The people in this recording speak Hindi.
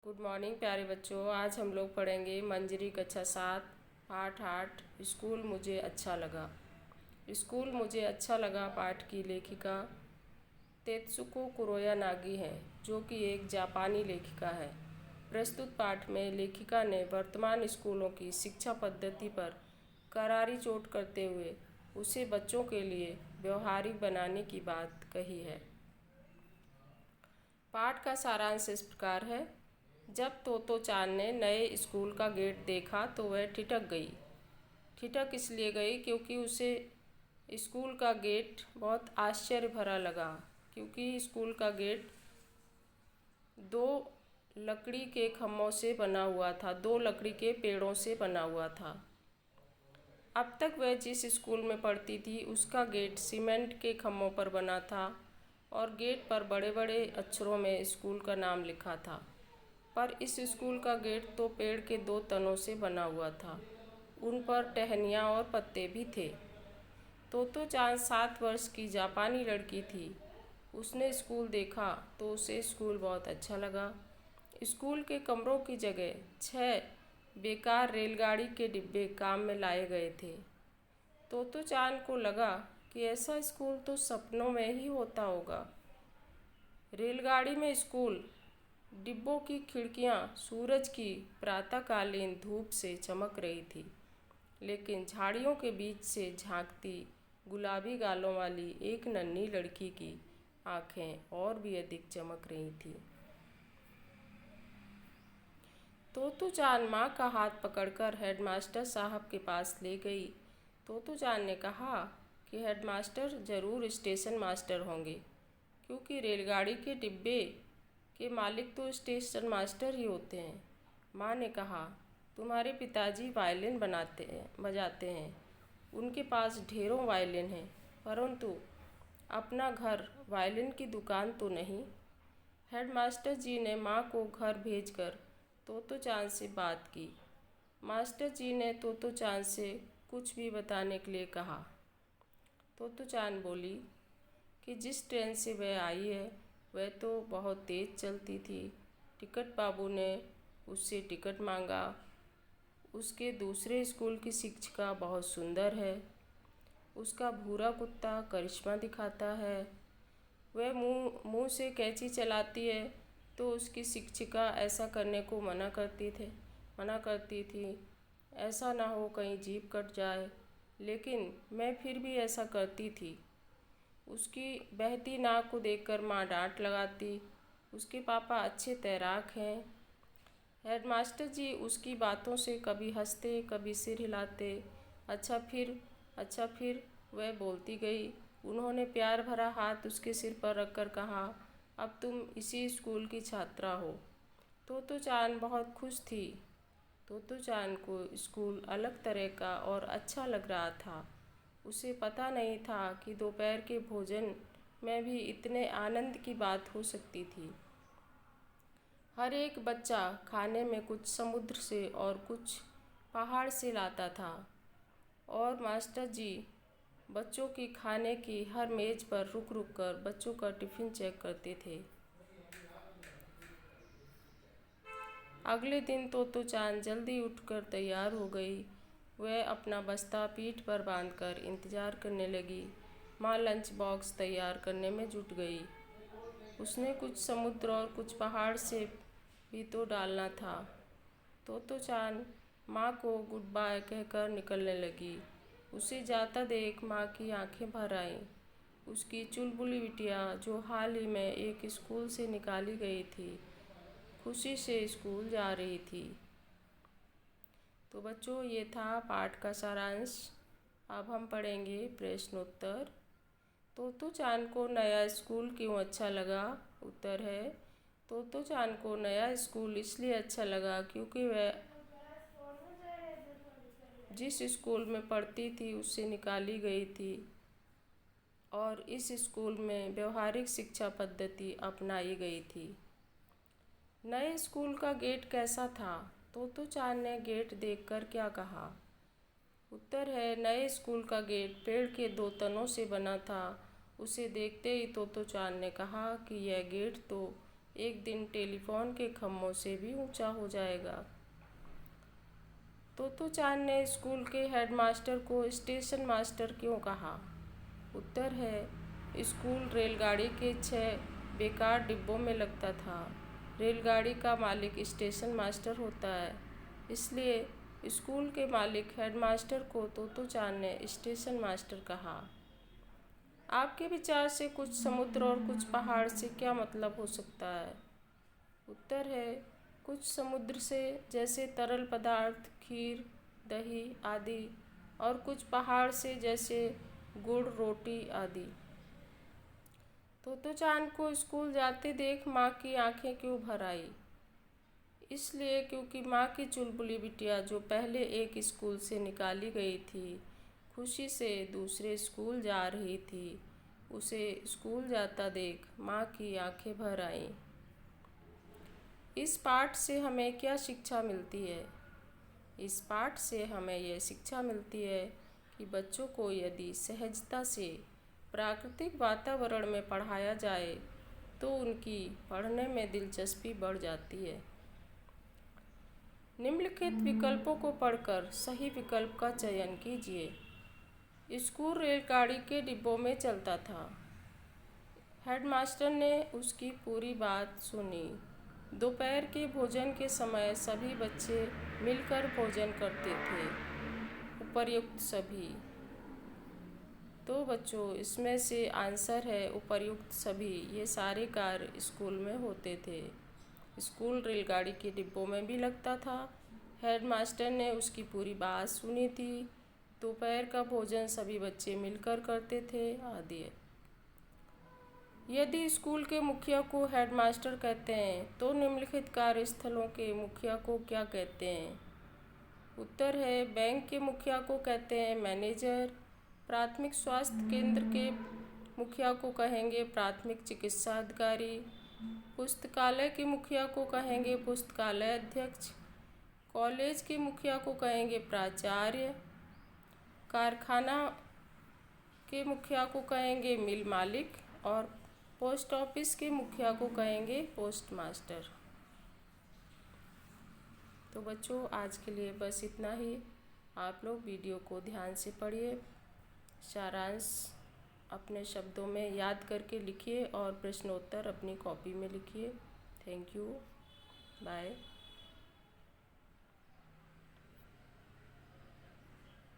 गुड मॉर्निंग प्यारे बच्चों। आज हम लोग पढ़ेंगे मंजरी कक्षा 7 पाठ 8 स्कूल मुझे अच्छा लगा। स्कूल मुझे अच्छा लगा पाठ की लेखिका तेत्सुको कुरोया नागी हैं, जो कि एक जापानी लेखिका है। प्रस्तुत पाठ में लेखिका ने वर्तमान स्कूलों की शिक्षा पद्धति पर करारी चोट करते हुए उसे बच्चों के लिए व्यवहारिक बनाने की बात कही है। पाठ का सारांश इस प्रकार है। जब तोतो चान ने नए स्कूल का गेट देखा तो वह ठिठक गई। ठिठक इसलिए गई क्योंकि उसे स्कूल का गेट बहुत आश्चर्य भरा लगा, क्योंकि स्कूल का गेट दो लकड़ी के खम्भों से बना हुआ था, दो लकड़ी के पेड़ों से बना हुआ था। अब तक वह जिस स्कूल में पढ़ती थी उसका गेट सीमेंट के खम्भों पर बना था और गेट पर बड़े बड़े अक्षरों में स्कूल का नाम लिखा था। पर इस स्कूल का गेट तो पेड़ के दो तनों से बना हुआ था, उन पर टहनियाँ और पत्ते भी थे। तोतो चान 7 वर्ष की जापानी लड़की थी। उसने स्कूल देखा तो उसे स्कूल बहुत अच्छा लगा। स्कूल के कमरों की जगह 6 बेकार रेलगाड़ी के डिब्बे काम में लाए गए थे। तोतो चान को लगा कि ऐसा स्कूल तो सपनों में ही होता होगा। रेलगाड़ी में स्कूल डिब्बों की खिड़कियां सूरज की प्रातःकालीन धूप से चमक रही थी, लेकिन झाड़ियों के बीच से झांकती गुलाबी गालों वाली एक नन्ही लड़की की आंखें और भी अधिक चमक रही थीं। तोतो चान माँ का हाथ पकड़कर हेडमास्टर साहब के पास ले गई। तोतो चान ने कहा कि हेडमास्टर जरूर स्टेशन मास्टर होंगे, क्योंकि रेलगाड़ी के डिब्बे के मालिक तो स्टेशन मास्टर ही होते हैं। माँ ने कहा, तुम्हारे पिताजी वायलिन बजाते हैं। उनके पास ढेरों वायलिन हैं, परंतु अपना घर वायलिन की दुकान तो नहीं। हेडमास्टर जी ने माँ को घर भेजकर तोतो चान से बात की। मास्टर जी ने तोतो चान से कुछ भी बताने के लिए कहा। तोतो चान बोली कि जिस ट्रेन से वह आई है वह तो बहुत तेज़ चलती थी। टिकट बाबू ने उससे टिकट मांगा। उसके दूसरे स्कूल की शिक्षिका बहुत सुंदर है। उसका भूरा कुत्ता करिश्मा दिखाता है। वह मुंह से कैंची चलाती है तो उसकी शिक्षिका ऐसा करने को मना करती थी। ऐसा ना हो कहीं जीभ कट जाए, लेकिन मैं फिर भी ऐसा करती थी। उसकी बहती नाक को देखकर माँ डांट लगाती। उसके पापा अच्छे तैराक हैं। हेडमास्टर जी उसकी बातों से कभी हंसते कभी सिर हिलाते। अच्छा फिर वह बोलती गई। उन्होंने प्यार भरा हाथ उसके सिर पर रखकर कहा, अब तुम इसी स्कूल की छात्रा हो। तोतो चान बहुत खुश थी। तोतो चान को स्कूल अलग तरह का और अच्छा लग रहा था। उसे पता नहीं था कि दोपहर के भोजन में भी इतने आनंद की बात हो सकती थी। हर एक बच्चा खाने में कुछ समुद्र से और कुछ पहाड़ से लाता था, और मास्टर जी बच्चों की खाने की हर मेज़ पर रुक रुक कर बच्चों का टिफ़िन चेक करते थे। अगले दिन तोतो चान जल्दी उठकर तैयार हो गई। वह अपना बस्ता पीठ पर बांधकर इंतजार करने लगी। माँ लंच बॉक्स तैयार करने में जुट गई। उसने कुछ समुद्र और कुछ पहाड़ से भी तो डालना था। तोतो चान माँ को गुड बाय कहकर निकलने लगी। उसे जाता देख माँ की आंखें भर आईं। उसकी चुलबुली बिटिया, जो हाल ही में एक स्कूल से निकाली गई थी, खुशी से स्कूल जा रही थी। तो बच्चों, ये था पाठ का सारांश। अब हम पढ़ेंगे प्रश्नोत्तर। तोतो चान को नया स्कूल क्यों अच्छा लगा? उत्तर है, तोतो चान को नया स्कूल इसलिए अच्छा लगा क्योंकि वह जिस स्कूल में पढ़ती थी उससे निकाली गई थी, और इस स्कूल में व्यवहारिक शिक्षा पद्धति अपनाई गई थी। नए स्कूल का गेट कैसा था? तोतो चान ने गेट देखकर क्या कहा? उत्तर है, नए स्कूल का गेट पेड़ के दो तनों से बना था। उसे देखते ही तोतो चान ने कहा कि यह गेट तो एक दिन टेलीफोन के खम्भों से भी ऊंचा हो जाएगा। तोतो चान ने स्कूल के हेडमास्टर को स्टेशन मास्टर क्यों कहा? उत्तर है, स्कूल रेलगाड़ी के 6 बेकार डिब्बों में लगता था। रेलगाड़ी का मालिक स्टेशन मास्टर होता है, इसलिए स्कूल के मालिक हेडमास्टर को तोतो चान ने स्टेशन मास्टर कहा। आपके विचार से कुछ समुद्र और कुछ पहाड़ से क्या मतलब हो सकता है? उत्तर है, कुछ समुद्र से जैसे तरल पदार्थ, खीर, दही आदि, और कुछ पहाड़ से जैसे गुड़, रोटी आदि। तोतो चान को स्कूल जाते देख माँ की आंखें क्यों भर आई? इसलिए क्योंकि माँ की चुलबुली बिटिया, जो पहले एक स्कूल से निकाली गई थी, खुशी से दूसरे स्कूल जा रही थी। उसे स्कूल जाता देख माँ की आंखें भर आईं। इस पाठ से हमें क्या शिक्षा मिलती है? इस पाठ से हमें यह शिक्षा मिलती है कि बच्चों को यदि सहजता से प्राकृतिक वातावरण में पढ़ाया जाए तो उनकी पढ़ने में दिलचस्पी बढ़ जाती है। निम्नलिखित विकल्पों को पढ़कर सही विकल्प का चयन कीजिए। स्कूल रेलगाड़ी के डिब्बों में चलता था। हेडमास्टर ने उसकी पूरी बात सुनी। दोपहर के भोजन के समय सभी बच्चे मिलकर भोजन करते थे। उपर्युक्त सभी। तो बच्चों, इसमें से आंसर है उपर्युक्त सभी। ये सारे कार्य स्कूल में होते थे। स्कूल रेलगाड़ी के डिब्बों में भी लगता था। हेडमास्टर ने उसकी पूरी बात सुनी थी। दोपहर का भोजन सभी बच्चे मिलकर करते थे आदि। यदि स्कूल के मुखिया को हेडमास्टर कहते हैं तो निम्नलिखित कार्यस्थलों के मुखिया को क्या कहते हैं? उत्तर है, बैंक के मुखिया को कहते हैं मैनेजर। प्राथमिक स्वास्थ्य केंद्र के मुखिया को कहेंगे प्राथमिक चिकित्सा अधिकारी। पुस्तकालय के मुखिया को कहेंगे पुस्तकालय अध्यक्ष। कॉलेज के मुखिया को कहेंगे प्राचार्य। कारखाना के मुखिया को कहेंगे मिल मालिक। और पोस्ट ऑफिस के मुखिया को कहेंगे पोस्ट मास्टर। तो बच्चों, आज के लिए बस इतना ही। आप लोग वीडियो को ध्यान से पढ़िए, सारांश अपने शब्दों में याद करके लिखिए और प्रश्नोत्तर अपनी कॉपी में लिखिए। Thank you. बाय।